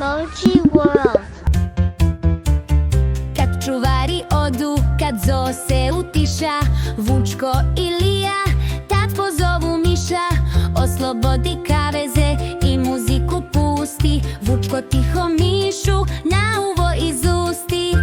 Emoji World. Kad čuvari odu, kad zo se utiša, Vučko i Lija tad pozovu miša. Oslobodi kaveze i muziku pusti, Vučko tiho mišu na uvo izusti.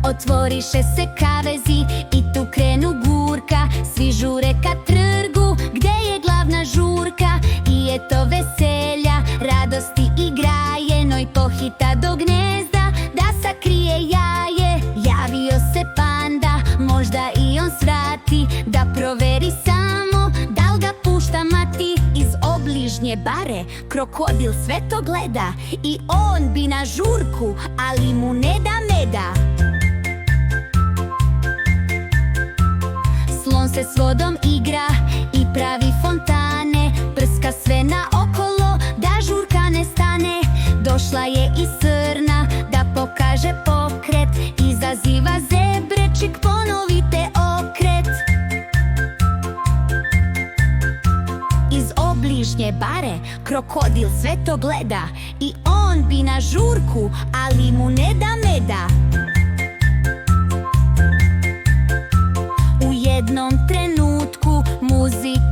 Otvoriše se kavezi i tu krenu gurka, svi žure ka trgu gde je glavna žurka. I eto veselja, radosti i grajenoj pohita do gnezda da sakrije jaje. Javio se panda, možda i on svrati, da proveri samo da li ga pušta mati. Iz obližnje bare krokodil sve to gleda i on bi na žurku, ali mu ne da meda. Slon se s vodom igra i pravi fontane, prska sve naokolo da žurka ne stane. Došla je i srna da pokaže pokret, izaziva zebrečik, ponovite okret. Iz obližnje bare krokodil sve to gleda i on bi na žurku, ali mu ne da meda. U jednom trenutku muzika